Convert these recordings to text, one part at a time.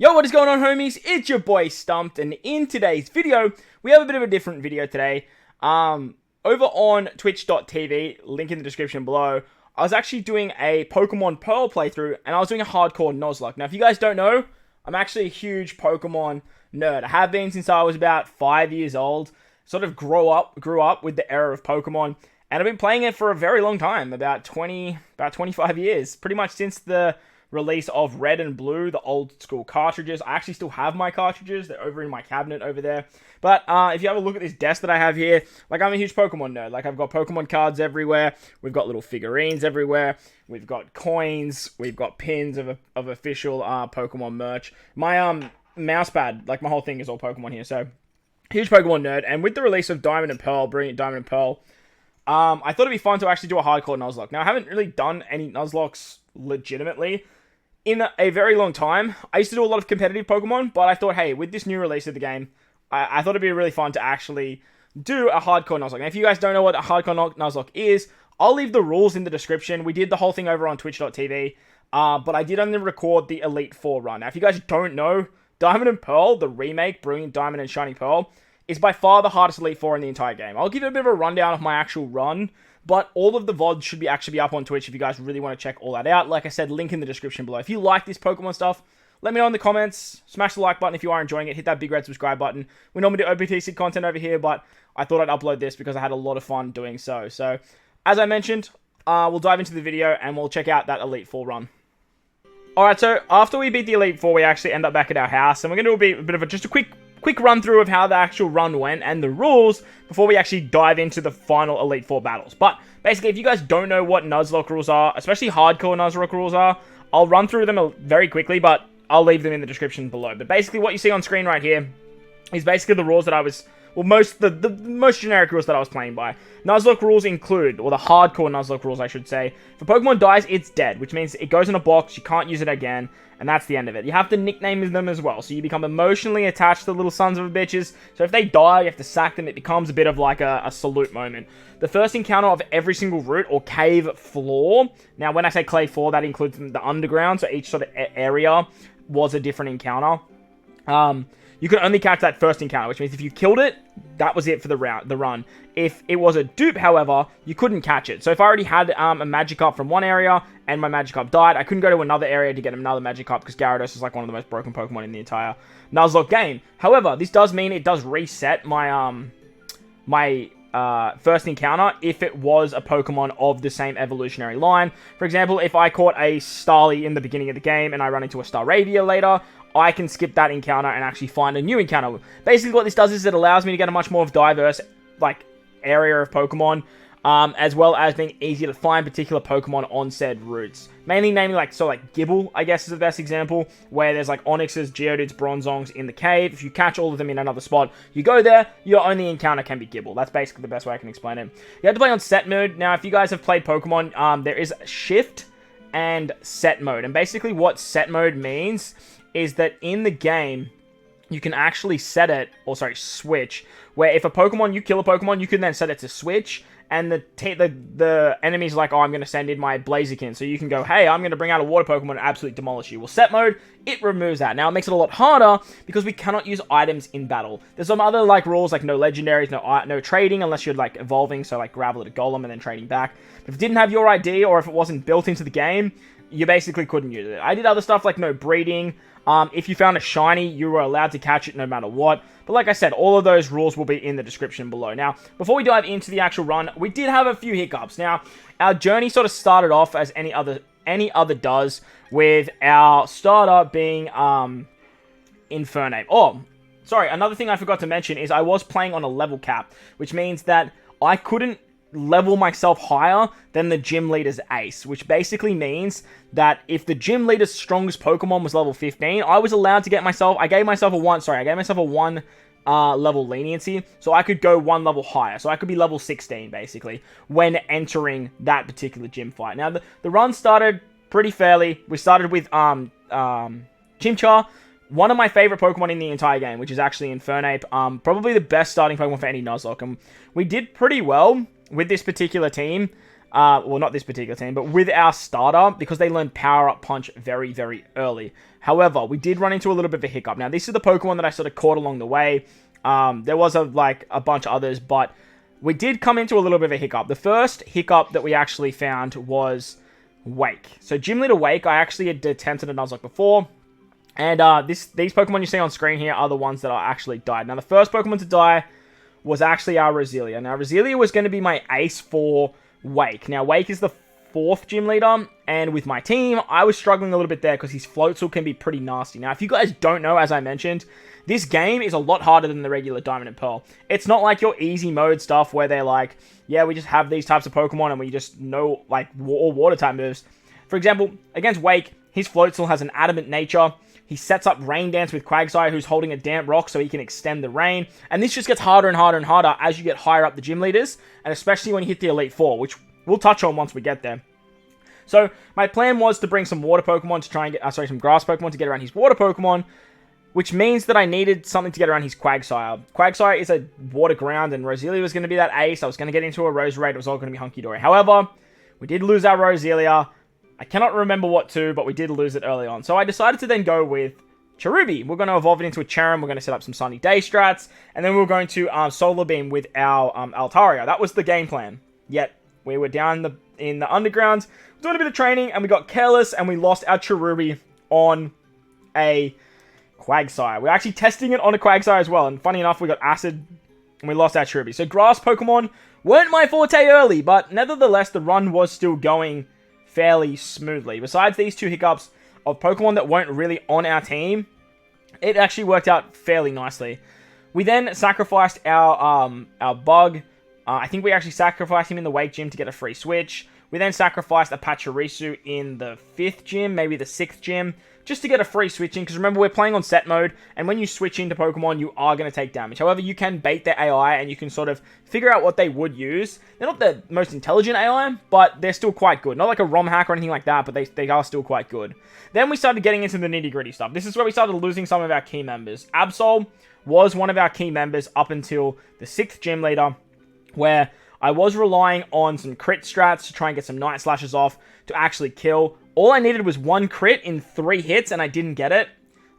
Yo, what is going on, homies? It's your boy StumpD, and in today's video, we have a bit of a different video today. Over on twitch.tv, link in the description below, I was actually doing a Pokemon Pearl playthrough, and I was doing a hardcore Nuzlocke. Now, if you guys don't know, I'm actually a huge Pokemon nerd. I have been since I was about 5 years old. Sort of grew up with the era of Pokemon, and I've been playing it for a very long time, about 25 years, pretty much since the release of Red and Blue, the old school cartridges. I actually still have my cartridges. They're over in my cabinet over there. But if you have a look at this desk that I have here, like, I'm a huge Pokemon nerd. Like, I've got Pokemon cards everywhere. We've got little figurines everywhere. We've got coins. We've got pins of official Pokemon merch. My mouse pad, like, my whole thing is all Pokemon here. So, huge Pokemon nerd. And with the release of Diamond and Pearl, Brilliant Diamond and Pearl, I thought it'd be fun to actually do a hardcore Nuzlocke. Now, I haven't really done any Nuzlockes legitimately in a very long time. I used to do a lot of competitive Pokemon, but I thought, hey, with this new release of the game, I thought it'd be really fun to actually do a hardcore Nuzlocke. Now, if you guys don't know what a hardcore Nuzlocke is, I'll leave the rules in the description. We did the whole thing over on twitch.tv, but I did only record the Elite Four run. Now, if you guys don't know, Diamond and Pearl, the remake, Brilliant Diamond and Shining Pearl, is by far the hardest Elite Four in the entire game. I'll give you a bit of a rundown of my actual run, but all of the VODs should actually be up on Twitch if you guys really want to check all that out. Like I said, link in the description below. If you like this Pokemon stuff, let me know in the comments. Smash the like button if you are enjoying it. Hit that big red subscribe button. We normally do OPTC content over here, but I thought I'd upload this because I had a lot of fun doing so. So, as I mentioned, we'll dive into the video and we'll check out that Elite Four run. Alright, so after we beat the Elite Four, we actually end up back at our house, and we're going to do a bit of just a quick run through of how the actual run went and the rules before we actually dive into the final Elite Four battles. But basically, if you guys don't know what Nuzlocke rules are, especially hardcore Nuzlocke rules are, I'll run through them very quickly, but I'll leave them in the description below. But basically, what you see on screen right here is basically the rules that I was, well, the most generic rules that I was playing by. Nuzlocke rules include, or the hardcore Nuzlocke rules, I should say. If a Pokemon dies, it's dead, which means it goes in a box, you can't use it again, and that's the end of it. You have to nickname them as well, so you become emotionally attached to the little sons of a bitches. So if they die, you have to sack them. It becomes a bit of like a salute moment. The first encounter of every single route or cave floor. Now, when I say cave floor, that includes the underground, so each sort of area was a different encounter. You could only catch that first encounter, which means if you killed it, that was it for the run. If it was a dupe, however, you couldn't catch it. So if I already had a Magikarp from one area and my Magikarp died, I couldn't go to another area to get another Magikarp because Gyarados is like one of the most broken Pokemon in the entire Nuzlocke game. However, this does mean it does reset my first encounter if it was a Pokemon of the same evolutionary line. For example, if I caught a Starly in the beginning of the game and I run into a Staravia later, I can skip that encounter and actually find a new encounter. Basically, what this does is it allows me to get a much more diverse, like, area of Pokemon, as well as being easier to find particular Pokemon on said routes. Mainly naming, like, Gible, I guess, is the best example, where there's, like, Onyxes, Geodudes, Bronzongs in the cave. If you catch all of them in another spot, you go there, your only encounter can be Gible. That's basically the best way I can explain it. You have to play on set mode. Now, if you guys have played Pokemon, there is shift and set mode. And basically what set mode means is that in the game, you can actually set it, switch, where if you kill a Pokemon, you can then set it to switch, and the enemy's like, oh, I'm going to send in my Blaziken, so you can go, hey, I'm going to bring out a water Pokemon and absolutely demolish you. Well, set mode, it removes that. Now, it makes it a lot harder, because we cannot use items in battle. There's some other, like, rules, like no legendaries, no trading, unless you're, like, evolving, so, like, Gravel to Golem and then trading back. If it didn't have your ID, or if it wasn't built into the game, you basically couldn't use it. I did other stuff, like no breeding. If you found a shiny, you were allowed to catch it no matter what. But like I said, all of those rules will be in the description below. Now, before we dive into the actual run, we did have a few hiccups. Now, our journey sort of started off as any other does, with our starter being Infernape. Oh, sorry, another thing I forgot to mention is I was playing on a level cap, which means that I couldn't level myself higher than the gym leader's ace, which basically means that if the gym leader's strongest Pokemon was level 15, I was allowed to I gave myself a one level leniency, so I could go one level higher, so I could be level 16 basically when entering that particular gym fight. Now the run started pretty fairly. We started with Chimchar, one of my favorite Pokemon in the entire game, which is actually Infernape. Probably the best starting Pokemon for any Nuzlocke, and we did pretty well with this particular team. well, not this particular team, but with our starter, because they learned Power Up Punch very, very early. However, we did run into a little bit of a hiccup. Now, this is the Pokemon that I sort of caught along the way. There was a bunch of others, but we did come into a little bit of a hiccup. The first hiccup that we actually found was Wake. So, Gym Leader Wake, I actually had attempted a Nuzlocke before. And these Pokemon you see on screen here are the ones that actually died. Now, the first Pokemon to die was actually our Roselia. Now, Roselia was going to be my ace for Wake. Now, Wake is the 4th gym leader, and with my team, I was struggling a little bit there because his Floatzel can be pretty nasty. Now, if you guys don't know, as I mentioned, this game is a lot harder than the regular Diamond and Pearl. It's not like your easy mode stuff where they're like, yeah, we just have these types of Pokemon and we just know, like, all water type moves. For example, against Wake, his Floatzel has an adamant nature. He sets up Rain Dance with Quagsire, who's holding a damp rock so he can extend the rain. And this just gets harder and harder and harder as you get higher up the gym leaders, and especially when you hit the Elite Four, which we'll touch on once we get there. So my plan was to bring some water Pokemon to try and get, some grass Pokemon to get around his water Pokemon, which means that I needed something to get around his Quagsire. Quagsire is a water ground, and Roselia was going to be that ace. I was going to get into a Roserade. It was all going to be hunky-dory. However, we did lose our Roselia. I cannot remember what to, but we did lose it early on. So I decided to then go with Cherubi. We're going to evolve it into a Cherrim. We're going to set up some Sunny Day strats. And then we're going to Solar Beam with our Altaria. That was the game plan. Yet, we were down in the underground, doing a bit of training, and we got careless, and we lost our Cherubi on a Quagsire. We're actually testing it on a Quagsire as well. And funny enough, we got Acid, and we lost our Cherubi. So grass Pokemon weren't my forte early, but nevertheless, the run was still going fairly smoothly. Besides these two hiccups of Pokemon that weren't really on our team, it actually worked out fairly nicely. We then sacrificed our Bug. I think we actually sacrificed him in the Wake Gym to get a free switch. We then sacrificed a Pachirisu in the 5th gym, maybe the 6th gym, just to get a free switching, because remember, we're playing on set mode, and when you switch into Pokemon, you are going to take damage. However, you can bait their AI, and you can sort of figure out what they would use. They're not the most intelligent AI, but they're still quite good. Not like a ROM hack or anything like that, but they are still quite good. Then we started getting into the nitty-gritty stuff. This is where we started losing some of our key members. Absol was one of our key members up until the 6th gym leader, where I was relying on some crit strats to try and get some Night Slashes off to actually kill. All I needed was 1 crit in 3 hits, and I didn't get it.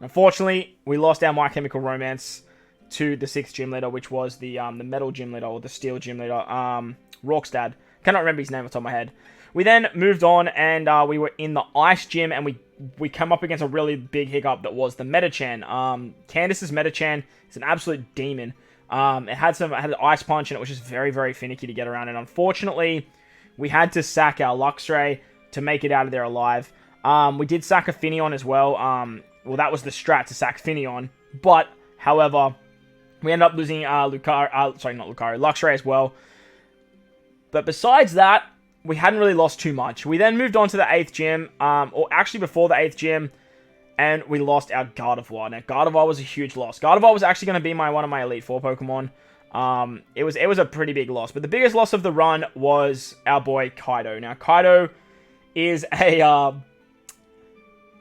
Unfortunately, we lost our My Chemical Romance to the 6th gym leader, which was the Metal gym leader, or the Steel gym leader, Rorkstad. Cannot remember his name off the top of my head. We then moved on, and we were in the Ice gym, and we came up against a really big hiccup that was the Metachan. Candace's Metachan is an absolute demon. It had an Ice Punch, and it was just very, very finicky to get around. And unfortunately, we had to sack our Luxray to make it out of there alive. We did sack a Finneon as well. Well, that was the strat, to sack Finneon. But, however, we ended up losing Luxray as well. But besides that, we hadn't really lost too much. We then moved on to the 8th gym, or actually before the 8th gym, and we lost our Gardevoir. Now, Gardevoir was a huge loss. Gardevoir was actually going to be one of my Elite Four Pokemon. It was a pretty big loss. But the biggest loss of the run was our boy Kaido. Now, Kaido is a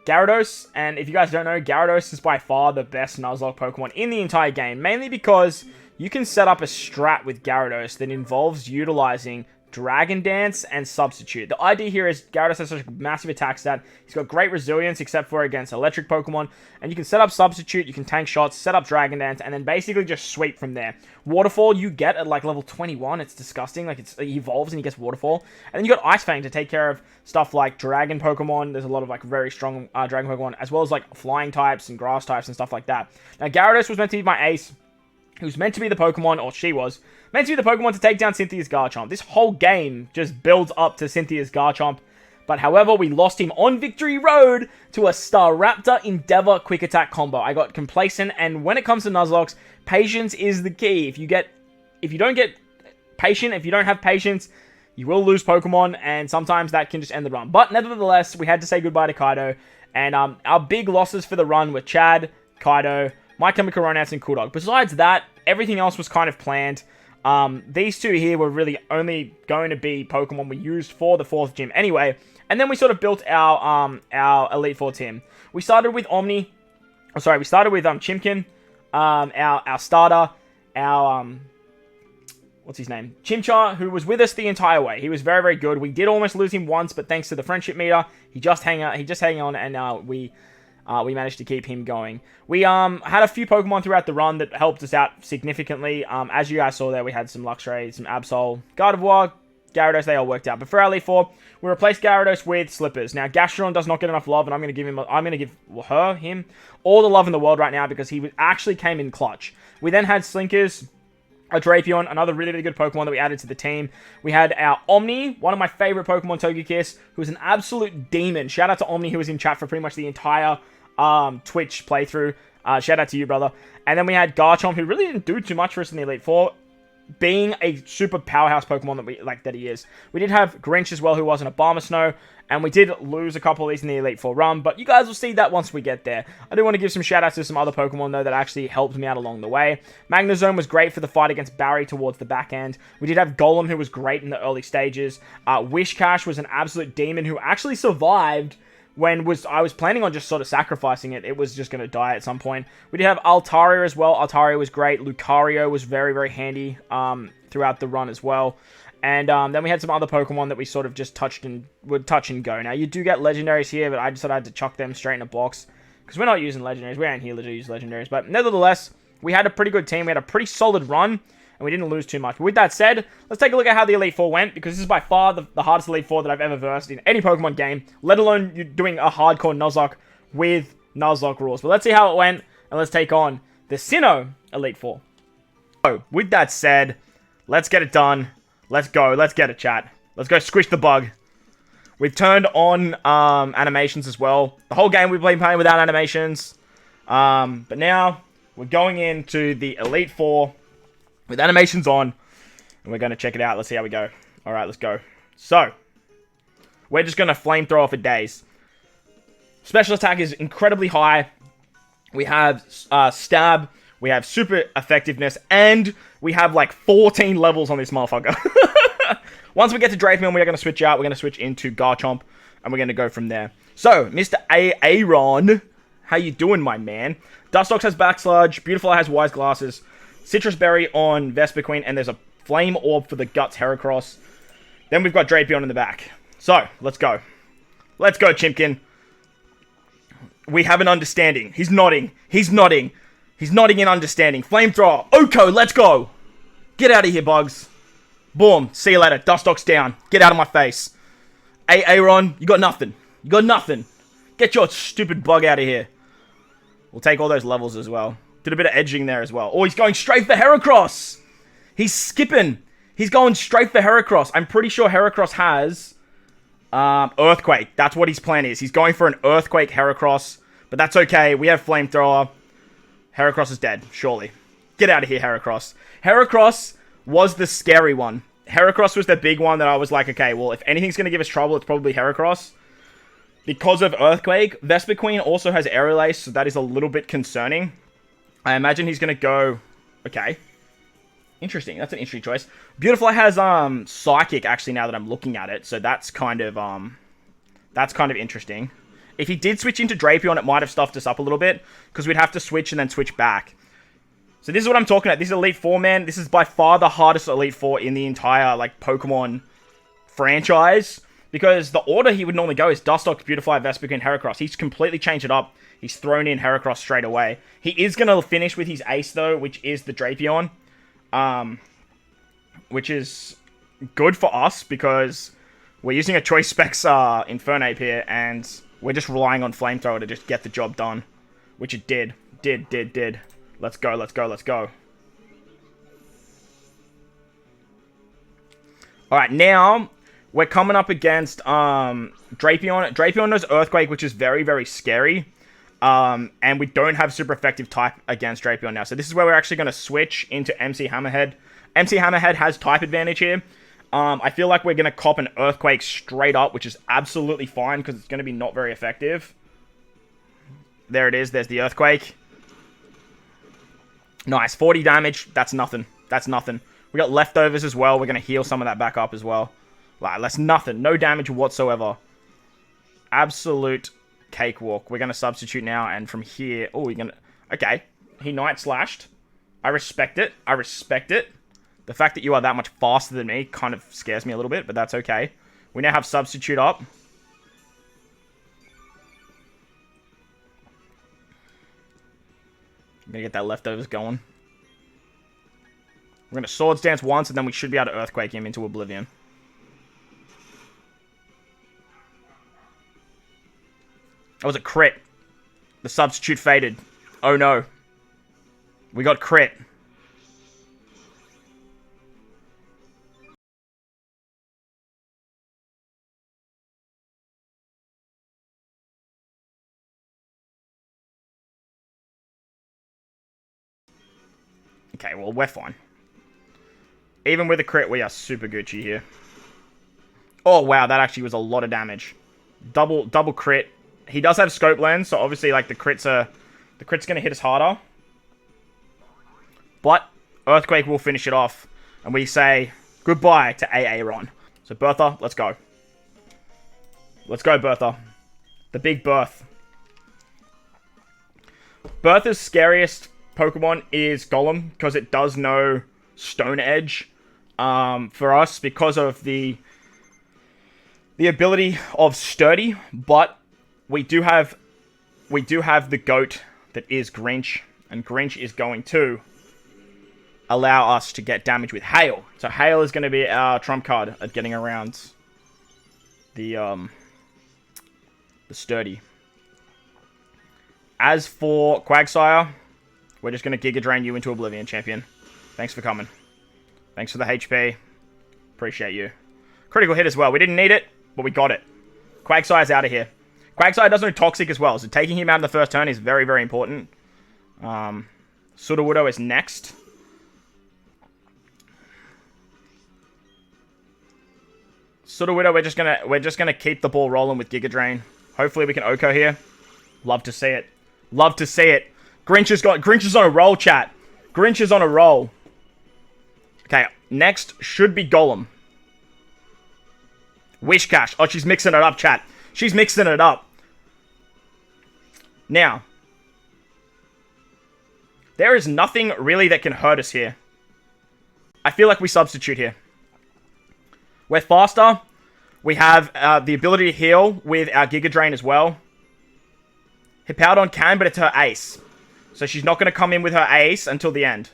Gyarados, and if you guys don't know, Gyarados is by far the best Nuzlocke Pokemon in the entire game, mainly because you can set up a strat with Gyarados that involves utilizing Dragon Dance and Substitute. The idea here is Gyarados has such a massive attack stat. He's got great resilience except for against electric Pokemon. And you can set up Substitute, you can tank shots, set up Dragon Dance, and then basically just sweep from there. Waterfall you get at like level 21. It's disgusting. Like it evolves and he gets Waterfall. And then you got Ice Fang to take care of stuff like Dragon Pokemon. There's a lot of like very strong Dragon Pokemon, as well as like flying types and grass types and stuff like that. Now Gyarados was meant to be my ace. He was meant to be the Pokemon, or she was, meant to be the Pokemon to take down Cynthia's Garchomp. This whole game just builds up to Cynthia's Garchomp. But however, we lost him on Victory Road to a Staraptor Endeavor Quick Attack combo. I got complacent, and when it comes to Nuzlocks, patience is the key. If you don't get patient, if you don't have patience, you will lose Pokemon, and sometimes that can just end the run. But nevertheless, we had to say goodbye to Kaido, and our big losses for the run were Chad, Kaido, My Chemical Romance, and Cool Dog. Besides that, everything else was kind of planned. These two here were really only going to be Pokemon we used for the 4th gym anyway. And then we sort of built our Elite Four team. We started with Omni. Oh, sorry, we started with Chimkin, our starter, our what's his name? Chimchar, who was with us the entire way. He was very, very good. We did almost lose him once, but thanks to the friendship meter, he just hang on, and we managed to keep him going. We had a few Pokemon throughout the run that helped us out significantly. As you guys saw there, we had some Luxray, some Absol, Gardevoir, Gyarados, they all worked out. But for our Elite Four, we replaced Gyarados with Slippers. Now, Gastron does not get enough love, and I'm going to give him all the love in the world right now because he actually came in clutch. We then had Slinkers, a Drapion, another really, really good Pokemon that we added to the team. We had our Omni, one of my favorite Pokemon, Togekiss, who was an absolute demon. Shout out to Omni, who was in chat for pretty much the entire Twitch playthrough. Shout out to you, brother. And then we had Garchomp, who really didn't do too much for us in the Elite Four, being a super powerhouse Pokemon that he is. We did have Grinch as well, who wasn't a Barmasnow, and we did lose a couple of these in the Elite Four run, but you guys will see that once we get there. I do want to give some shout outs to some other Pokemon though that actually helped me out along the way. Magnezone was great for the fight against Barry towards the back end. We did have Golem, who was great in the early stages. Wishcash was an absolute demon who actually survived when I was planning on just sort of sacrificing it. It was just going to die at some point. We did have Altaria as well. Altaria was great. Lucario was very, very handy throughout the run as well. And then we had some other Pokemon that we sort of just would touch and go. Now, you do get legendaries here, but I just thought I had to chuck them straight in a box because we're not using legendaries. We aren't here to use legendaries. But nevertheless, we had a pretty good team. We had a pretty solid run, and we didn't lose too much. But with that said, let's take a look at how the Elite Four went, because this is by far the hardest Elite Four that I've ever versed in any Pokemon game, let alone you doing a hardcore Nuzlocke with Nuzlocke rules. But let's see how it went, and let's take on the Sinnoh Elite Four. So, with that said, let's get it done. Let's go. Let's get it, chat. Let's go squish the bug. We've turned on animations as well. The whole game we've been playing without animations. But now, we're going into the Elite Four with animations on, and we're going to check it out. Let's see how we go. Alright, let's go. So, we're just going to flamethrower for days. Special attack is incredibly high. We have stab, we have super effectiveness, and we have like 14 levels on this motherfucker. Once we get to Drapion, we are going to switch out. We're going to switch into Garchomp, and we're going to go from there. So, Mr. A-aron, how you doing, my man? Dustox has Back Sludge, Beautiful has Wise Glasses, Citrus Berry on Vespiquen, and there's a Flame Orb for the Guts Heracross. Then we've got Drapion in the back. So, let's go. Let's go, Chimkin. We have an understanding. He's nodding. He's nodding. He's nodding in understanding. Flamethrower. Oko, let's go. Get out of here, bugs. Boom. See you later. Dustox down. Get out of my face. A-aron, you got nothing. You got nothing. Get your stupid bug out of here. We'll take all those levels as well. Did a bit of edging there as well. Oh, he's going straight for Heracross. He's skipping. He's going straight for Heracross. I'm pretty sure Heracross has Earthquake. That's what his plan is. He's going for an Earthquake Heracross. But that's okay. We have Flamethrower. Heracross is dead, surely. Get out of here, Heracross. Heracross was the scary one. Heracross was the big one that I was like, okay, well, if anything's going to give us trouble, it's probably Heracross. Because of Earthquake, Vespiquen also has Aerial Ace, so that is a little bit concerning. I imagine he's going to go... Okay. Interesting. That's an interesting choice. Beautiful has Psychic, actually, now that I'm looking at it. So that's kind of interesting. If he did switch into Drapion, it might have stuffed us up a little bit, because we'd have to switch and then switch back. So this is what I'm talking about. This is Elite Four, man. This is by far the hardest Elite Four in the entire, like, Pokemon franchise. Because the order he would normally go is Dustox, Beautifly, Vespiquen, Heracross. He's completely changed it up. He's thrown in Heracross straight away. He is going to finish with his ace, though, which is the Drapion. Which is good for us, because we're using a Choice Specs Infernape here, and we're just relying on Flamethrower to just get the job done. Which it did. Did. Let's go, let's go, let's go. Alright, now we're coming up against Drapion. Drapion knows Earthquake, which is very, very scary. And we don't have super effective type against Drapion now. So this is where we're actually going to switch into MC Hammerhead. MC Hammerhead has type advantage here. I feel like we're going to cop an Earthquake straight up, which is absolutely fine, because it's going to be not very effective. There it is. There's the Earthquake. Nice. 40 damage. That's nothing. That's nothing. We got leftovers as well. We're going to heal some of that back up as well. Like, that's nothing. No damage whatsoever. Absolute cakewalk. We're going to substitute now, and from here... Oh, we're going to... Okay. He Night Slashed. I respect it. I respect it. The fact that you are that much faster than me kind of scares me a little bit, but that's okay. We now have Substitute up. I'm going to get that leftovers going. We're going to Swords Dance once, and then we should be able to Earthquake him into Oblivion. That was a crit. The Substitute faded. Oh no. We got crit. Okay, well, we're fine. Even with a crit, we are super Gucci here. Oh, wow, that actually was a lot of damage. Double crit. He does have Scope Lens, so obviously, like, the crit's going to hit us harder. But Earthquake will finish it off. And we say goodbye to A-aron. So, Bertha, let's go. Let's go, Bertha. The big Berth. Bertha's scariest Pokemon is Golem, because it does know Stone Edge for us because of the ability of Sturdy, but we do have the GOAT that is Grinch, and Grinch is going to allow us to get damage with Hail. So Hail is going to be our trump card at getting around the Sturdy. As for Quagsire, we're just going to Giga Drain you into Oblivion, champion. Thanks for coming. Thanks for the HP. Appreciate you. Critical hit as well. We didn't need it, but we got it. Quagsire's out of here. Quagsire does know Toxic as well, so taking him out in the first turn is very, very important. Sudowoodo is next. Sudowoodo, we're just gonna keep the ball rolling with Giga Drain. Hopefully we can Oko here. Love to see it. Love to see it. Grinch is on a roll, chat. Grinch is on a roll. Okay, next should be Golem. Wishcash. Oh, she's mixing it up, chat. She's mixing it up. Now, there is nothing really that can hurt us here. I feel like we substitute here. We're faster. We have the ability to heal with our Giga Drain as well. Hippowdon can, but it's her ace. So she's not going to come in with her ace until the end.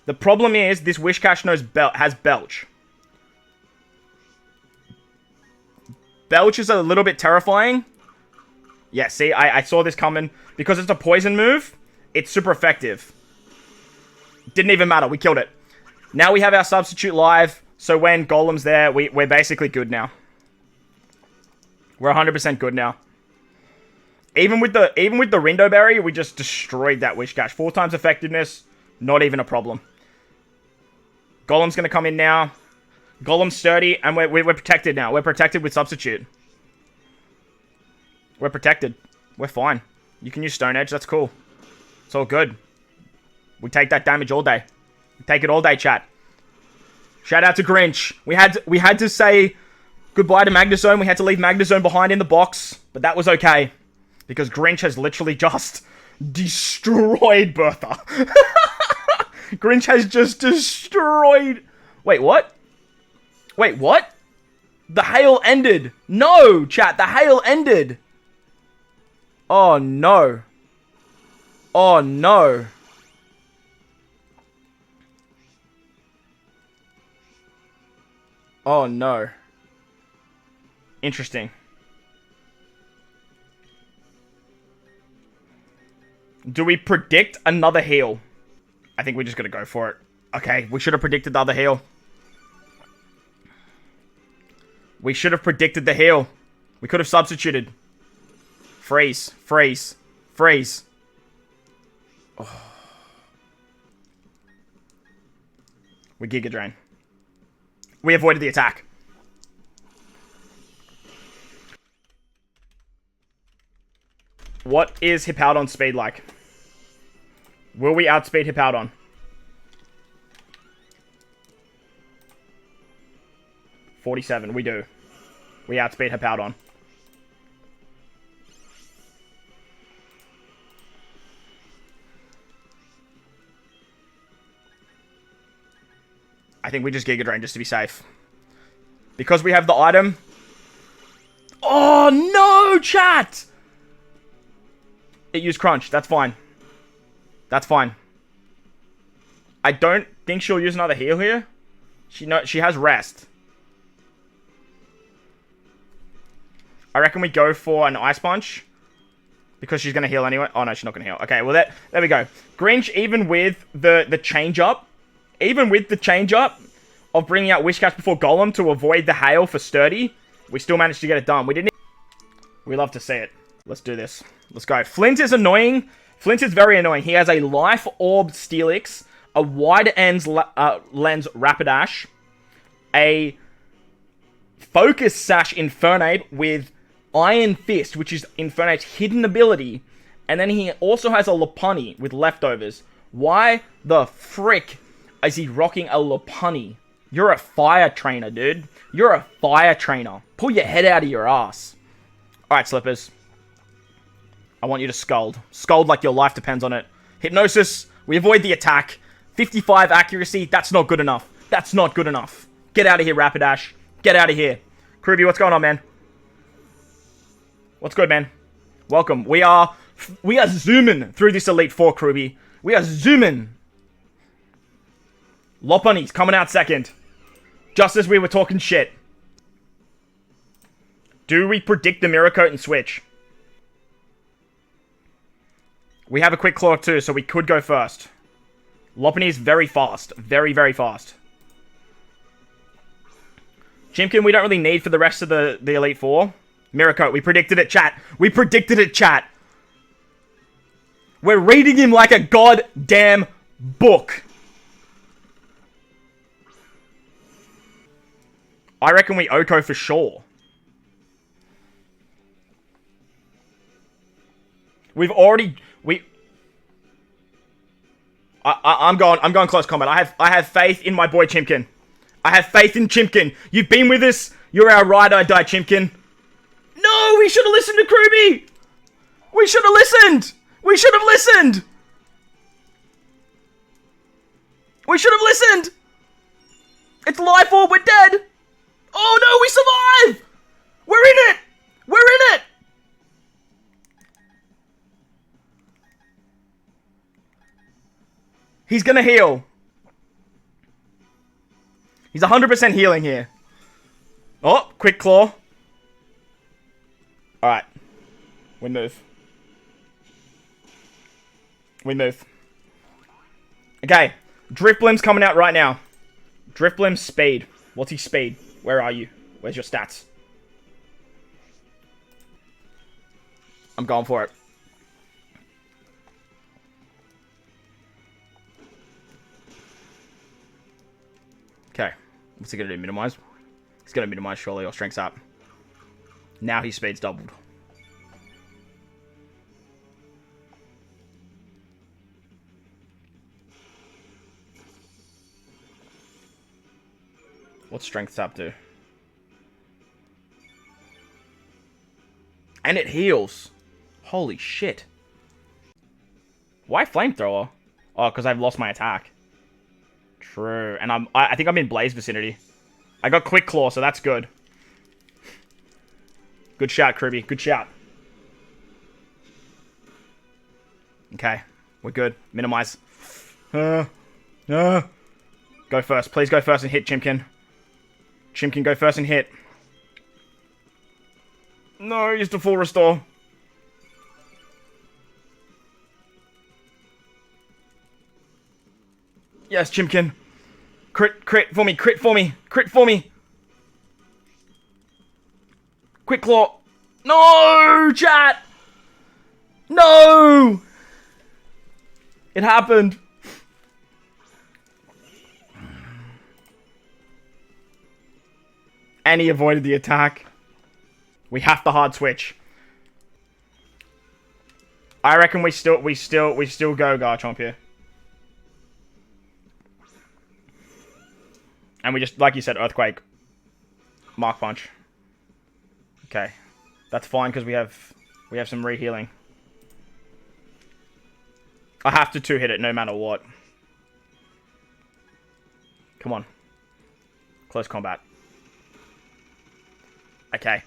The problem is, this Wishcash has Belch. Belch is a little bit terrifying. Yeah, see, I saw this coming. Because it's a poison move, it's super effective. Didn't even matter, we killed it. Now we have our substitute live, so when Golem's there, we're basically good now. We're 100% good now. Even with the Rindo Berry, we just destroyed that Wishcash. 4 times effectiveness, not even a problem. Golem's going to come in now. Golem's sturdy, and we're protected now. We're protected with substitute. We're protected. We're fine. You can use Stone Edge, that's cool. It's all good. We take that damage all day. We take it all day, chat. Shout out to Grinch. We had to say goodbye to Magnezone. We had to leave Magnezone behind in the box, but that was okay. Because Grinch has literally just destroyed Bertha. Grinch has just destroyed... Wait, what? Wait, what? The hail ended. No, chat, the hail ended. Oh, no. Oh, no. Oh, no. Interesting. Do we predict another heal? I think we're just going to go for it. Okay, we should have predicted the other heal. We should have predicted the heal. We could have substituted. Freeze. Freeze. Freeze. Oh. We Giga Drain. We avoided the attack. What is Hippowdon's speed like? Will we outspeed Hippowdon? $47, we do. We outspeed Hippowdon. I think we just Giga Drain just to be safe. Because we have the item. Oh, no, chat! It used Crunch. That's fine. That's fine. I don't think she'll use another heal here. She has Rest. I reckon we go for an Ice Punch. Because she's going to heal anyway. Oh, no, she's not going to heal. Okay, well, there we go. Grinch, even with the change-up, of bringing out Wishcatch before Golem to avoid the hail for Sturdy, we still managed to get it done. We love to see it. Let's do this. Let's go. Flint is annoying. Flint is very annoying. He has a Life Orb Steelix, a Wide Lens Rapidash, a Focus Sash Infernape with Iron Fist, which is Infernape's hidden ability, and then he also has a Lopunny with leftovers. Why the frick is he rocking a Lopunny? You're a fire trainer, dude. You're a fire trainer. Pull your head out of your ass. Alright, Slippers. I want you to Scald. Scald like your life depends on it. Hypnosis. We avoid the attack. 55 accuracy. That's not good enough. That's not good enough. Get out of here, Rapidash. Get out of here. Kruby, what's going on, man? What's good, man? Welcome. We are zooming through this Elite Four, Kruby. We are zooming. Lopunny's coming out second. Just as we were talking shit. Do we predict the Mirror Coat and switch? We have a Quick Claw too, so we could go first. Lopunny is very fast. Very, very fast. Chimkin, we don't really need for the rest of the Elite Four. Mirror Coat, we predicted it, chat. We predicted it, chat. We're reading him like a goddamn book. I reckon we Oko for sure. We've already... I'm going close combat. I have faith in my boy Chimkin. I have faith in Chimkin. You've been with us. You're our ride or die, Chimkin. No, we should have listened to Kruby. We should have listened. We should have listened. We should have listened. It's Life Orb. We're dead. Oh no, we survive. We're in it. We're in it. He's gonna heal. He's 100% healing here. Oh, Quick Claw. Alright. We move. We move. Okay. Drifblim's coming out right now. Drifblim's speed. What's his speed? Where are you? Where's your stats? I'm going for it. Okay. What's he gonna do? Minimize? He's gonna minimize surely or strength's up. Now his speed's doubled. What's strength tap do? And it heals. Holy shit. Why flamethrower? Oh, because I've lost my attack. True. And I think I'm in Blaze vicinity. I got Quick Claw, so that's good. Good shout, Kruby. Good shout. Okay. We're good. Minimize. Go first. Please go first and hit, Chimkin. Chimkin, go first and hit. No, use the full restore. Yes, Chimkin. Crit for me, crit for me, crit for me. Quick Claw. No, chat. No. It happened. And he avoided the attack. We have to hard switch. I reckon we still go Garchomp here. And we just, like you said, Earthquake. Mark Punch. Okay. That's fine because we have some re-healing. I have to two-hit it no matter what. Come on. Close combat. Okay.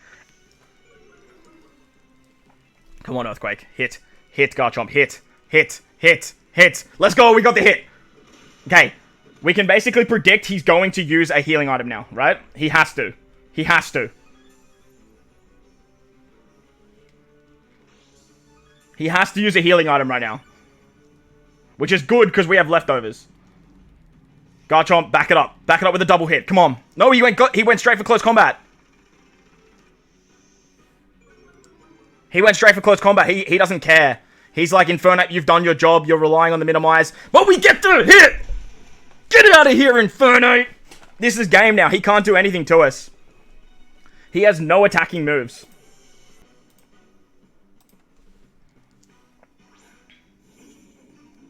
Come on, Earthquake. Hit. Hit, Garchomp. Hit. Hit. Hit. Hit. Let's go. We got the hit. Okay. We can basically predict he's going to use a healing item now, right? He has to. He has to. He has to use a healing item right now. Which is good, because we have leftovers. Garchomp, back it up. Back it up with a double hit. Come on. No, he went straight for close combat. He went straight for close combat. He doesn't care. He's like, Infernape, you've done your job. You're relying on the minimize. But we get the hit! Get it out of here, Infernape! This is game now. He can't do anything to us. He has no attacking moves.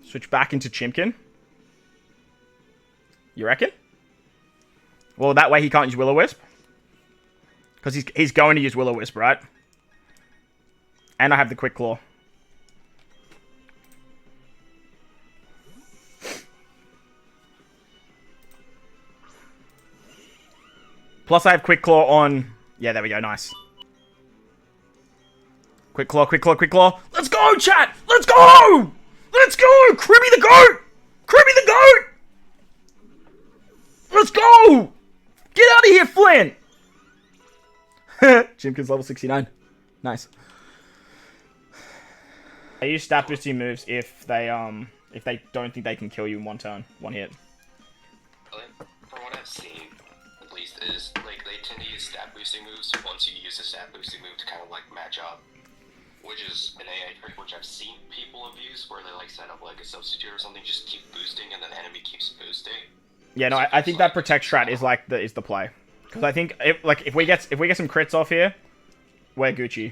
Switch back into Chimkin. You reckon? Well, that way he can't use Will-O-Wisp. Because he's going to use Will-O-Wisp, right? And I have the Quick Claw. Plus I have Quick Claw on... Yeah, there we go. Nice. Quick Claw, Quick Claw, Quick Claw. Let's go, chat! Let's go! Let's go! Kribby the Goat! Kribby the Goat! Let's go! Get out of here, Flint! Chimkin's level 69. Nice. They use stat boosting moves if they don't think they can kill you in one turn, one hit. From what I've seen, at least, is like they tend to use stat boosting moves once you use a stat boosting move to kind of like match up. Which is an AI trick which I've seen people abuse, where they like set up like a substitute or something, just keep boosting and then the enemy keeps boosting. Yeah, no, I think that protect strat is like the play, because I think if we get some crits off here, we're Gucci.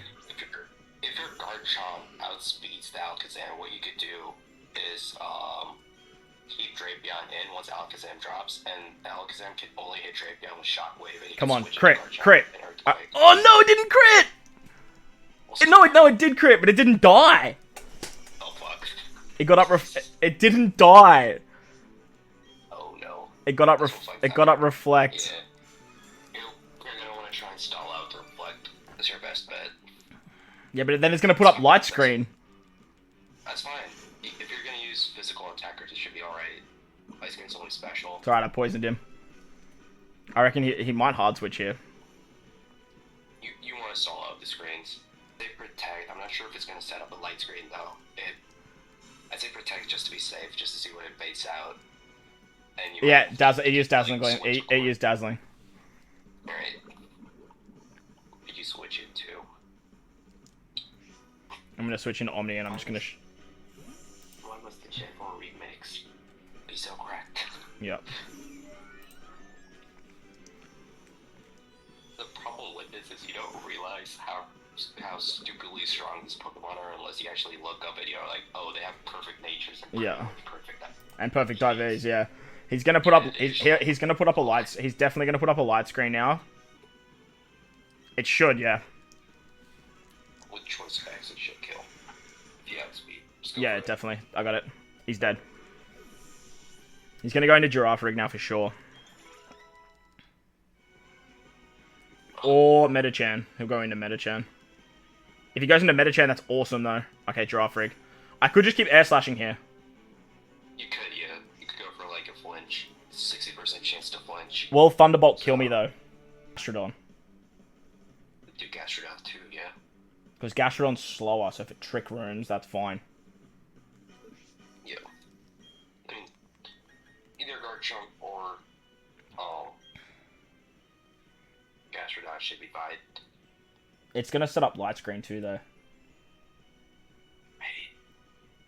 If your Garchomp outspeeds the Alakazam, what you could do is keep Drapion in once Alakazam drops, and Alakazam can only hit Drapion with Shockwave. And you Come can on, crit. Oh no, it didn't crit. No, it did crit, but it didn't die. Oh fuck! It got up. It didn't die. Oh no! It got up. It got up. Reflect. Yeah. You're gonna want to try and stall out the reflect. That's your best bet. Yeah, but then it's gonna put up light screen. That's fine. If you're gonna use physical attackers, it should be all right. Light screen's only special. It's alright. I poisoned him. I reckon he might hard switch here. You want to stall out the screens. They protect. I'm not sure if it's going to set up a light screen though. I'd say protect just to be safe, just to see what it baits out. And you it used dazzling. It used dazzling. Alright. Did you switch it too? I'm gonna switch into Omni, and I'm just gonna. Why was the Gen 4 remix be so cracked? Yep. The problem with this is you don't realize how stupidly strong these Pokemon are unless you actually look up and you're like, oh, they have perfect natures and perfect IVs. Yeah, he's gonna put up. He's gonna put up a light. He's definitely gonna put up a light screen now. It should, yeah. With choice specs, it should kill. If you have speed. Yeah, definitely. I got it. He's dead. He's gonna go into Giraffe Rig now for sure. Or Metachan. He'll go into Metachan. If he goes into Metachan, that's awesome, though. Okay, Giraffe Rig. I could just keep air slashing here. You could, yeah. You could go for, like, a flinch. 60% chance to flinch. Will Thunderbolt kill me, though? Gastrodon. Do Gastrodon, too, yeah. Because Gastrodon's slower, so if it Trick Runes, that's fine. Yeah. I mean, either Garchomp or, Gastrodon should be fine. It's gonna set up light screen too, though. I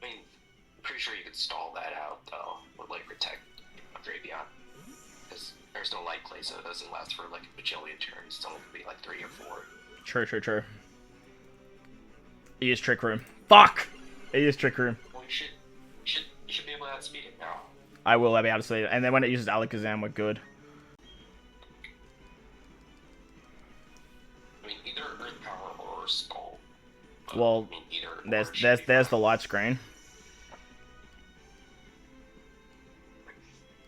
mean, I'm pretty sure you could stall that out, though, with, like, Protect Drapion. Because there's no Light Clay, so it doesn't last for, like, a bajillion turns. It's only gonna be, like, 3 or 4. True. He is Trick Room. Fuck! He is Trick Room. Well, you should be able to outspeed it now. I will be able to see it. And then when it uses Alakazam, we're good. I mean, either Earth Power or Skull. Well, I mean, there's the light screen.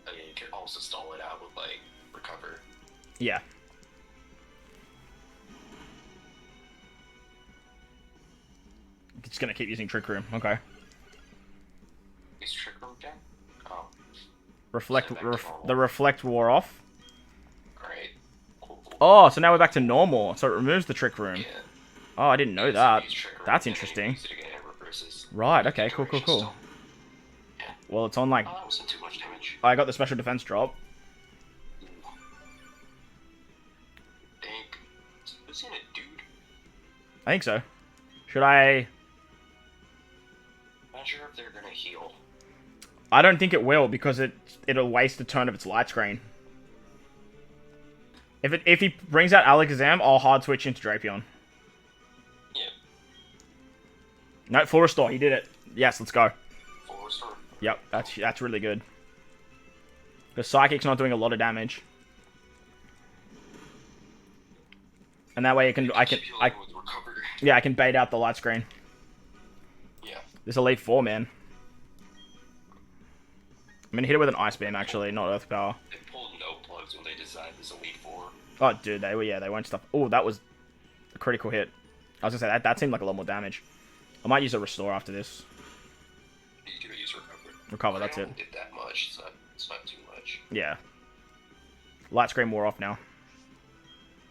I mean, you could also stall it out with, like, Recover. Yeah. It's gonna keep using Trick Room. Okay. Is Trick Room again? Oh. The Reflect wore off. Alright. Cool. Oh, so now we're back to normal. So it removes the Trick Room. Yeah. Oh, I didn't know that. That's and interesting. use it again, it reverses. Right, okay, cool. Still. Yeah. Well, it's on like... Oh, that wasn't too much damage. I got the special defense drop. Was he in a dude? I think so. Should I... Not sure if they're gonna heal. I don't think it will, because it'll waste a turn of its light screen. If he brings out Alakazam, I'll hard switch into Drapion. Yeah. No, full restore. He did it. Yes, let's go. Full restore. Yep, that's really good. Because Psychic's not doing a lot of damage. And that way I can bait out the light screen. Yeah. This Elite Four, man. I'm gonna hit it with an Ice Beam, actually, not Earth Power. They pulled no plugs when they designed this Elite Four. Oh, dude, they weren't stuff. Oh, that was a critical hit. I was gonna say that seemed like a lot more damage. I might use a Restore after this. You can use Recover. Recover, that's it. Did that much? It's not too much. Yeah. Light screen wore off now.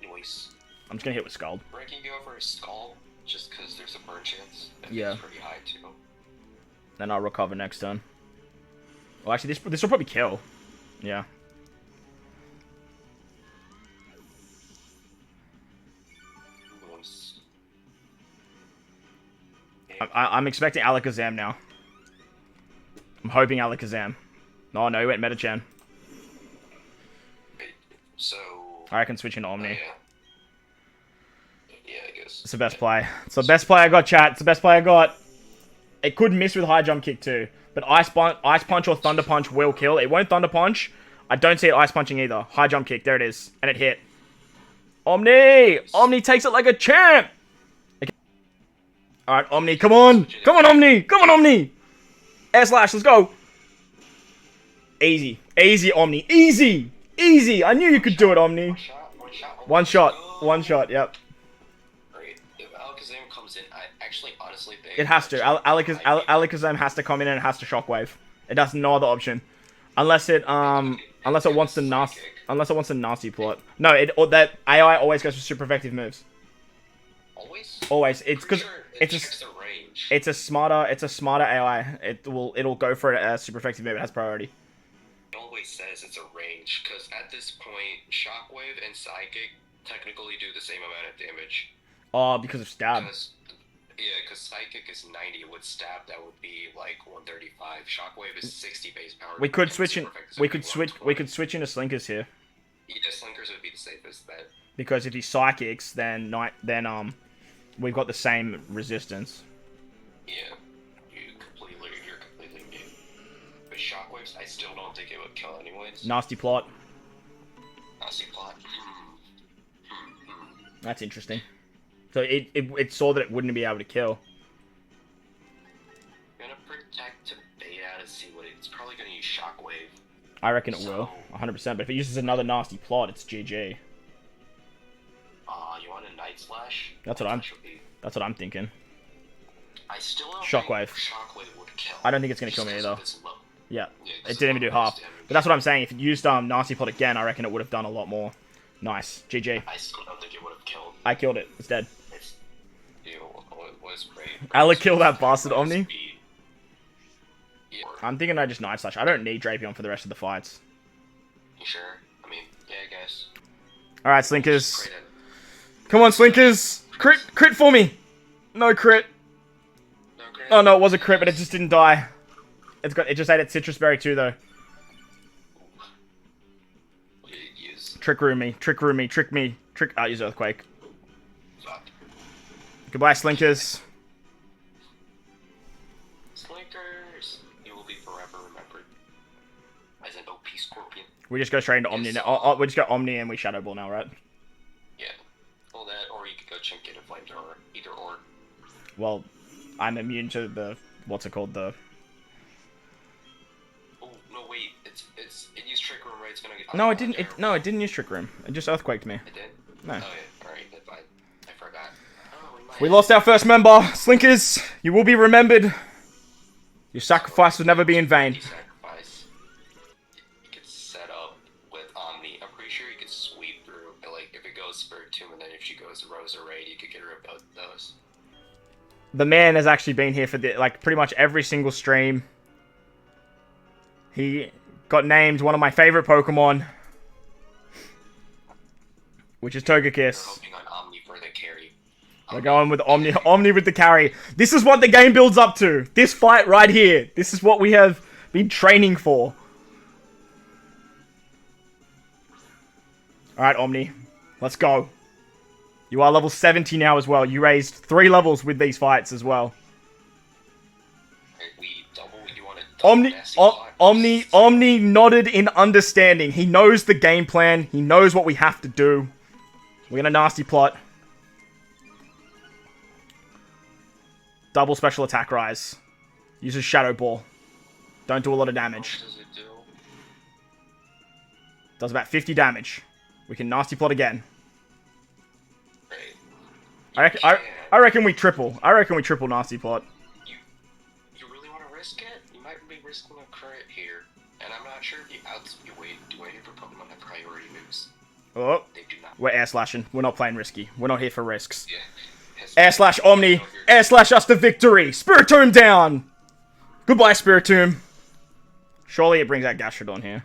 Noise. I'm just gonna hit with Scald. Ranking you over a Skull just because there's a burn chance. Yeah. It's pretty high too. Then I'll recover next turn. Well, actually, this will probably kill. Yeah. Noise. I'm expecting Alakazam now. I'm hoping Alakazam. Oh no, he went Metachan. So... I can switch into Omni. Yeah, I guess. It's the best play. It's the best play I got, chat. It's the best play I got. It could miss with High Jump Kick too. But Ice Punch or Thunder Punch will kill. It won't Thunder Punch. I don't see it Ice Punching either. High Jump Kick. There it is. And it hit. Omni! Omni takes it like a champ! Okay. Alright, Omni, come on! Come on, Omni! Come on, Omni! Air Slash, let's go! Easy. Easy, Omni. Easy! Easy! I knew you could do it, Omni. One shot. One shot, yep. Great. If Alakazam comes in, I actually honestly think... It has to. Alakazam has to come in and it has to Shockwave. It has no other option. Unless it wants to nasty plot. No, that AI always goes for super effective moves. Always? Always. It's because it's a smarter AI. It'll go for a super effective move. It has priority. It always says it's a range, because at this point, Shockwave and Psychic technically do the same amount of damage. Oh, because of stab. Because Psychic is 90, with stab that would be like 135. Shockwave is 60 base power. We could switch in. We could switch into Slinkers here. Yeah, Slinkers would be the safest bet. Because if he Psychics, then we've got the same resistance. Yeah, you're completely new. But Shockwaves, I still don't think it would kill anyways. Nasty plot. Nasty plot. That's interesting. So it saw that it wouldn't be able to kill. I'm gonna protect to bait out and see what it's probably gonna use Shockwave. I reckon it will, 100%. But if it uses another nasty plot, it's GG. You want a Night Slash? That's what I'm thinking. I still don't Shockwave. think Shockwave would kill. I don't think it's gonna kill me either. Yeah, it it's didn't even do half. But that's what I'm saying. If it used nasty plot again, I reckon it would have done a lot more. Nice, GG. I still don't think it would have killed. I killed it. It's dead. It was great. I'll kill that bastard Omni. Yeah. I'm thinking I just Night Slash. I don't need Drapion for the rest of the fights. You sure? I mean, yeah, I guess. Alright, Slinkers. Come on, Slinkers! Crit for me! No crit. No crit? Oh no, it was a crit, but it just didn't die. It just ate its Citrus Berry too, though. What did it use? Trick me. I'll use Earthquake. Goodbye, Slinkers. Slinkers! You will be forever remembered as an OP Scorpion. We just go straight into Omni now. We just go Omni and we Shadow Ball now, right? Yeah. Well, that, or you could go Chink it and Flamethrower. Either or. Well, I'm immune to the... What's it called? Oh, no, wait. It used Trick Room, right? It's gonna get. No, it didn't. No, it didn't use Trick Room. It just earthquaked me. It did? No. Oh, yeah. Alright, then fine. I forgot. Oh, We lost our first member. Slinkers, you will be remembered. Your sacrifice will never be in vain. Sacrifice. You could set up with Omni. I'm pretty sure you could sweep through. Like, if it goes Spirit Tomb, and then if she goes Rose or Raid, you could get rid of both of those. The man has actually been here for like pretty much every single stream. He got named one of my favorite Pokemon, which is Togekiss. Hoping on Omni for the carry. We're going with Omni with the carry. This is what the game builds up to. This fight right here. This is what we have been training for. Alright, Omni. Let's go. You are level 70 now as well. You raised 3 levels with these fights as well. Omni nodded in understanding. He knows the game plan. He knows what we have to do. We're gonna nasty plot. Double special attack rise. Uses Shadow Ball. Don't do a lot of damage. What does it do? Does about 50 damage. We can nasty plot again. Right. I reckon we triple. I reckon we triple nasty plot. You really want to risk it? You might be risking a crit here. And I'm not sure if you do any of your Pokemon have priority moves. Oh, They do not. we're air slashing. We're not playing risky. We're not here for risks. Yeah. Air slash Omni. Air slash us to victory. Spiritomb down. Goodbye, Spiritomb. Surely it brings out Gastrodon here.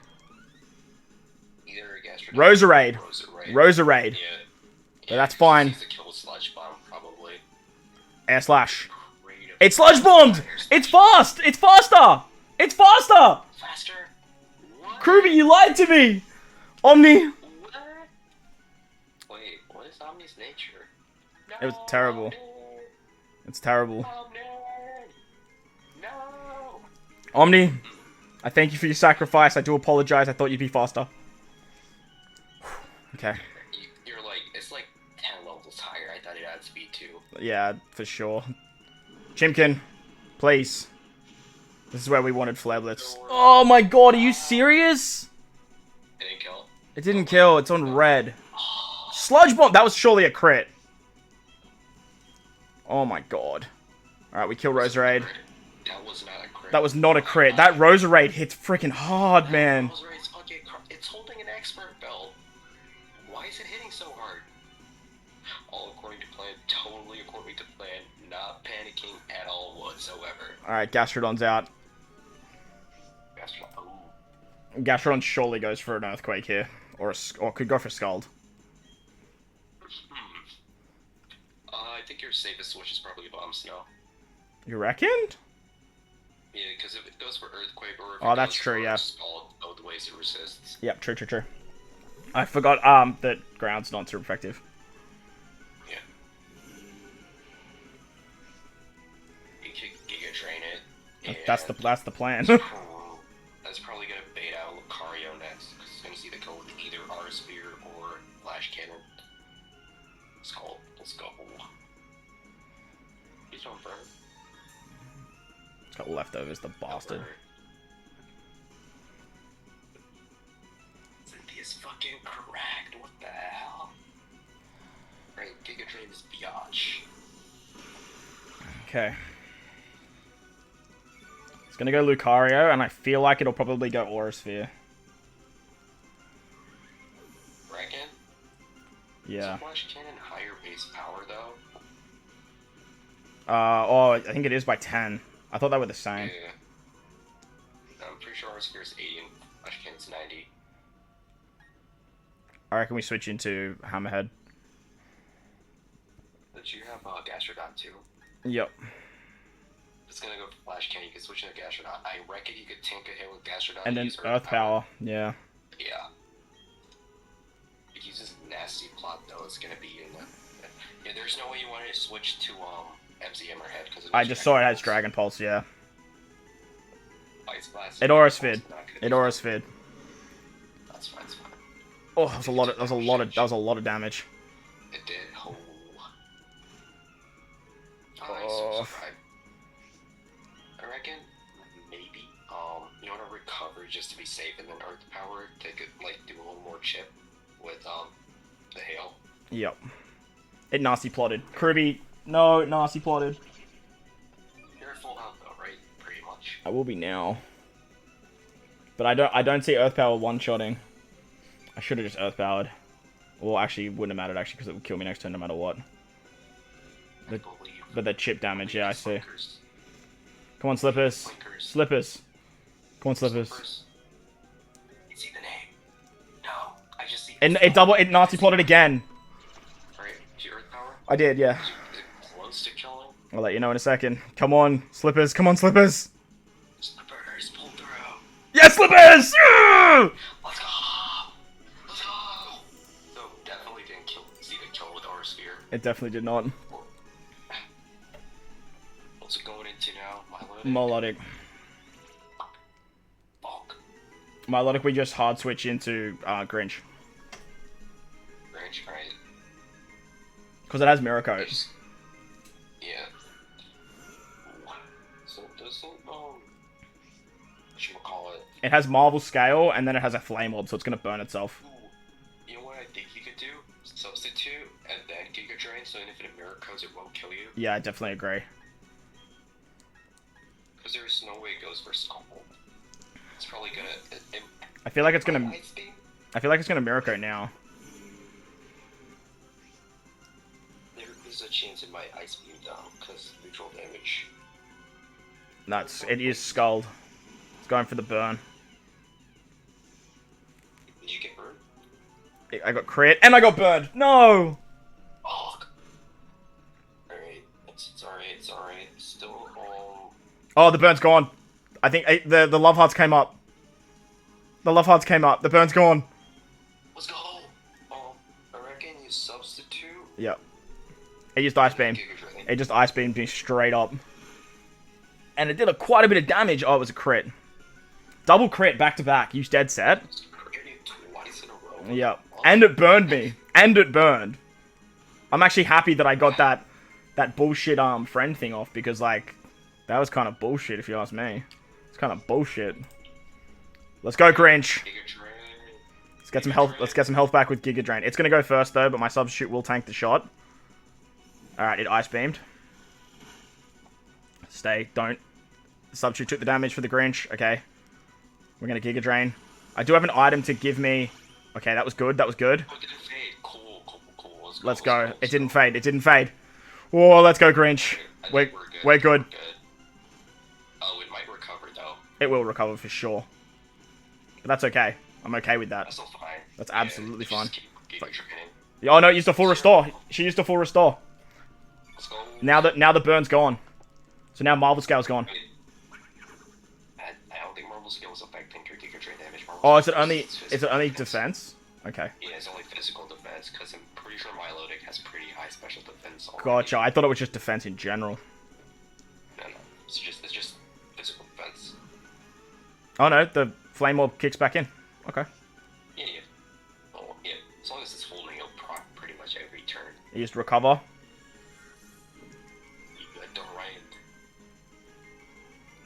Either a Gastrodon Roserade. or Roserade. Yeah. But that's fine. To kill Sludge Bomb, probably. Air slash. It's Sludge Bombed! It's fast! It's faster! It's faster! Faster? What? Kruby, you lied to me! Omni. What? Wait, what is Omni's nature? It was terrible. It's terrible. No! Omni, I thank you for your sacrifice. I do apologize. I thought you'd be faster. Okay. You're like, it's like 10 levels higher. I thought it had speed too. Yeah, for sure. Chimkin, please. This is where we wanted Flare Blitz. Oh my god, are you serious? It didn't kill. It didn't kill. It's on red. Sludge Bomb. That was surely a crit. Oh my god. Alright, we kill Roserade. That was not a crit. That was not a crit. That Roserade hits freaking hard, man. It's holding an expert belt. Why is it hitting so hard? All according to plan, totally according to plan, not panicking at all whatsoever. Alright, Gastrodon's out. Gastrodon surely goes for an Earthquake here. Or could go for Scald. I think your safest switch is probably Bomb Snow. You reckoned? Yeah, because if it goes for Earthquake or if Oh, it that's goes true, for yeah. Scald, both the ways it resists. Yep, true. I forgot that Ground's not super effective. Yeah. You could Giga Drain it. That's the plan. That's probably gonna bait out Lucario next, because it's gonna see the go with either R-Sphere or Flash Cannon. Let's go. He's on burn. It's got leftovers, the bastard. Cynthia's fucking correct. What the hell? Right, Giga Drain is biatch. Okay. It's gonna go Lucario, and I feel like it'll probably go Aura Sphere. Reckon? Yeah. Is Flash Cannon higher base power though? Oh, I think it is by 10. I thought they were the same. Yeah. I'm pretty sure R-Sphere is 80 and Flash Cannon's 90. I reckon we switch into Hammerhead. But you have Gastrodon too. Yep. It's gonna go for Flash Cannon, you can switch into Gastrodon. I reckon you could tank a hit with Gastrodon And then use Earth Power. Yeah. Yeah. It uses Nasty Plot though, it's gonna be in the... Yeah, there's no way you wanted to switch to MZ Hammerhead because I just saw it has Dragon Pulse, yeah. Ice Blast. It Aura Sphered. It Aura Sphered. That's fine, it's fine. Oh, that was a lot of damage. It did. Oh. Oh. I reckon maybe you wanna recover just to be safe, and then Earth Power to like do a little more chip with the hail. Yep. It nasty plotted. Kirby, no, nasty plotted. You're full health though, right? Pretty much. I will be now. But I don't see Earth Power one-shotting. I should have just Earth Powered. Well, actually, it wouldn't have mattered actually because it would kill me next turn no matter what. But the chip damage, yeah, I see. Come on, Slippers. Slippers. Come on, Slippers. You see the name? No, I just see. It nasty plotted again. Alright, did you Earth Power? I did, yeah. Is it close stick chilling? I'll let you know in a second. Come on, Slippers. Come on, Slippers. Slippers, pull through. Yes, Slippers! Yeah! Let's go! Let's go! So, definitely didn't see the kill with our sphere. It definitely did not. What's it going into now? Melodic. Fuck. Melodic, we just hard switch into Grinch. Grinch, right? Because it has Mirror Coat. Yeah. So it doesn't, whatchamacallit? It has Marvel Scale, and then it has a Flame Orb, so it's going to burn itself. Ooh. You know what I think you could do? Substitute, and then Giga Drain, so even if it Mirror Coats, it won't kill you. Yeah, I definitely agree. Because there's no way it goes for Skull. It's probably gonna... I feel like it's gonna... Ice Beam? I feel like it's gonna Mirror Coat now. There's a chance it might Ice Beam though, because neutral damage. It is Scald. It's going for the burn. Did you get burned? I got crit, and I got burned! No! Oh. Alright, it's alright, it's alright. Still, Oh, the burn's gone. I think the love hearts came up. The love hearts came up. The burn's gone. Let's go! I reckon you substitute. Yep. It used Ice Beam. It just Ice Beamed me straight up. And it did quite a bit of damage. Oh, it was a crit. Double crit back to back. You dead set. Twice in a row. Yep. And it burned me. And it burned. I'm actually happy that I got that bullshit friend thing off because like that was kind of bullshit if you ask me. It's kind of bullshit. Let's go, Grinch. Let's get some health. Let's get some health back with Giga Drain. It's gonna go first though, but my substitute will tank the shot. All right, it Ice Beamed. Stay. Don't. Substitute took the damage for the Grinch. Okay. We're gonna Giga Drain. I do have an item to give me. Okay, that was good. That was good. Oh, it didn't fade. Cool. Let's go. It didn't fade. It didn't fade. Whoa, let's go, Grinch. We're good. Oh, it might recover though. It will recover for sure. But that's okay. I'm okay with that. That's still fine. That's absolutely fine. Keep Oh no, it used a full restore. She used a full restore. Let's go. Now the burn's gone. So now Marvel Scale's gone. I don't think Marvel Scale is affecting your Giga Drain damage. Oh, is it only defense? Okay. Yeah, it's only physical defense, because I'm pretty sure Melodic has pretty high special defense already. Gotcha. I thought it was just defense in general. No. It's just physical defense. Oh no, the Flame Orb kicks back in. Okay. Yeah. Oh, yeah. As long as it's holding, it'll proc pretty much every turn. He used recover. You don't right.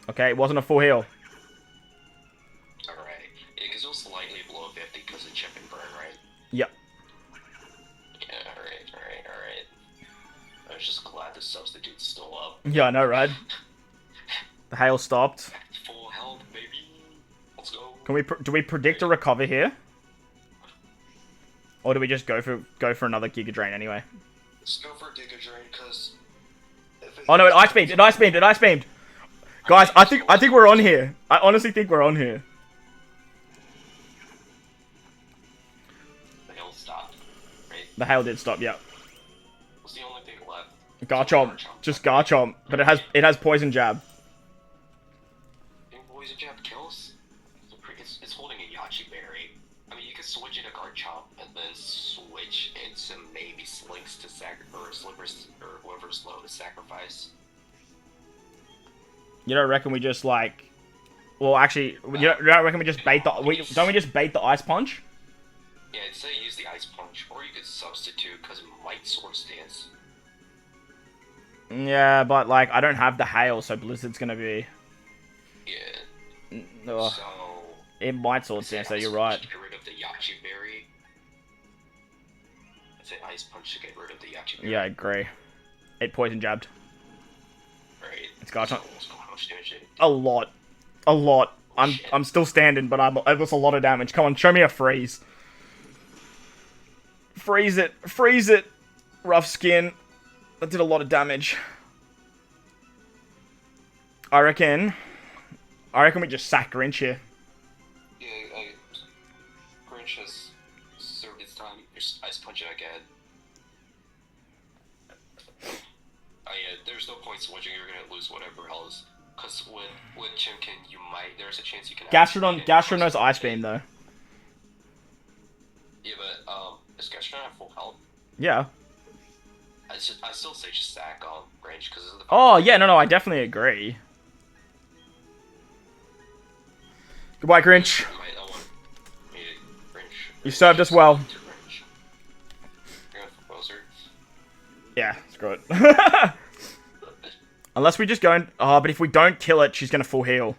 Okay, it wasn't a full heal. Alright. Yeah, because it was slightly below 50 because of chip and burn, right? Yep. Yeah, alright. I was just glad the substitute's still up. Yeah, I know, right? The hail stopped. Full health, baby. Let's go. Can we do we predict a recover here? Or do we just go for another Giga Drain anyway? Let's go for Giga Drain, because... Oh no, it Ice Beamed! It Ice Beamed! It Ice Beamed! Guys, I think we're on here. I honestly think we're on here. The hail stopped, right? The hail did stop, yeah. What's the only thing left? Garchomp. Just Garchomp. But it has Poison Jab. Think Poison Jab kills? It's holding a Yachi Berry. I mean, you could switch into Garchomp and then switch into maybe Slinks to or Slippers or whoever's low to sacrifice. You don't reckon we just like... Well, actually, you don't reckon we just bait the... Don't we just bait the Ice Punch? Yeah, I'd say use the Ice Punch, or you could substitute, because it might Swords Dance. Yeah, but like, I don't have the hail, so Blizzard's gonna be... Yeah. Ugh. So... It might sword stance, so you're right. To get rid of the Yachi Berry. I say Ice Punch to get rid of the Yachi Berry. Yeah, I agree. It poison jabbed. Right. It's Gacha. So how much damage did it do? A lot. A lot. I'm still standing, but it was a lot of damage. Come on, show me a freeze. Freeze it. Freeze it. Rough skin. That did a lot of damage. I reckon we just sack Grinch here. Yeah, Grinch has served its time. Just Ice Punch it again. Yeah, there's no point switching. You're gonna lose whatever else. Cause with Chimkin, there's a chance you can. Gastrodon knows Ice Beam though. Yeah, but is Gastrodon at full health? Yeah. I still say just sack on range because of the. Oh yeah, no, I definitely agree. Goodbye, Grinch. You served us well. Yeah, screw it. Unless we just go and... Oh, but if we don't kill it, she's gonna full heal.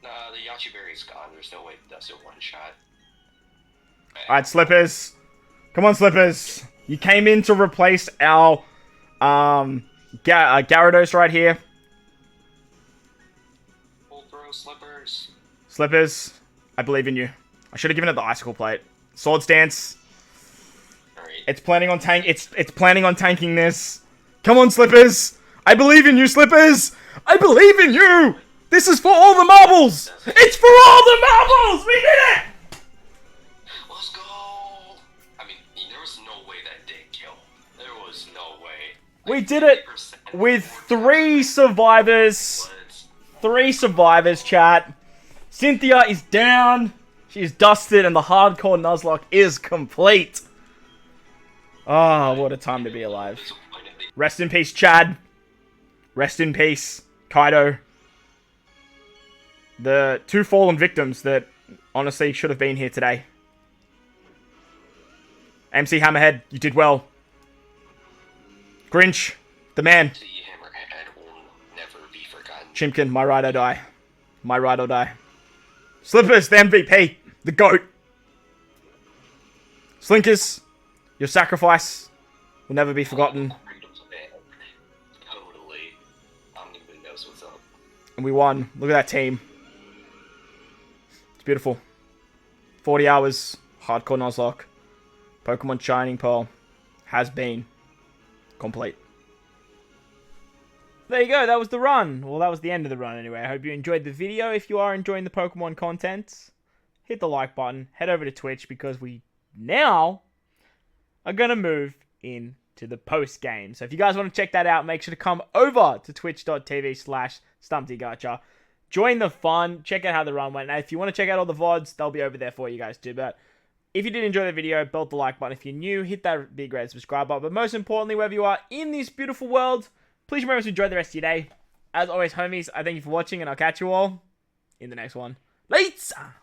Nah, the Yachi Berry's gone. There's no way that's a one-shot. Alright, Slippers. Come on, Slippers. You came in to replace our... Gyarados right here. Full throw Slippers. Slippers. I believe in you. I should have given it the Icicle Plate. Sword Stance. Alright. It's planning on it's planning on tanking this. Come on, Slippers. I believe in you, Slippers! I believe in you! This is for all the marbles! It's for all the marbles! We did it! Let's go! I mean, there was no way that did kill. There was no way. We did it with 3 survivors. 3 survivors, chat. Cynthia is down. She is dusted and the hardcore Nuzlocke is complete. Ah, what a time to be alive. Rest in peace, Chad. Rest in peace, Kaido. The 2 fallen victims that honestly should have been here today. MC Hammerhead, you did well. Grinch, the man. Hammerhead will never be forgotten. Chimkin, my ride or die. My ride or die. Slippers, the MVP. The GOAT. Slinkers, your sacrifice will never be forgotten. And we won. Look at that team. It's beautiful. 40 hours. Hardcore Nuzlocke. Pokemon Shining Pearl has been complete. There you go. That was the run. Well, that was the end of the run anyway. I hope you enjoyed the video. If you are enjoying the Pokemon content, hit the like button. Head over to Twitch because we now are going to move into the post game. So if you guys want to check that out, make sure to come over to twitch.tv/StumpDGacha. Join the fun. Check out how the run went. Now, if you want to check out all the VODs, they'll be over there for you guys too. But if you did enjoy the video, belt the like button. If you're new, hit that big red subscribe button. But most importantly, wherever you are in this beautiful world, please remember to enjoy the rest of your day. As always, homies, I thank you for watching, and I'll catch you all in the next one. Later!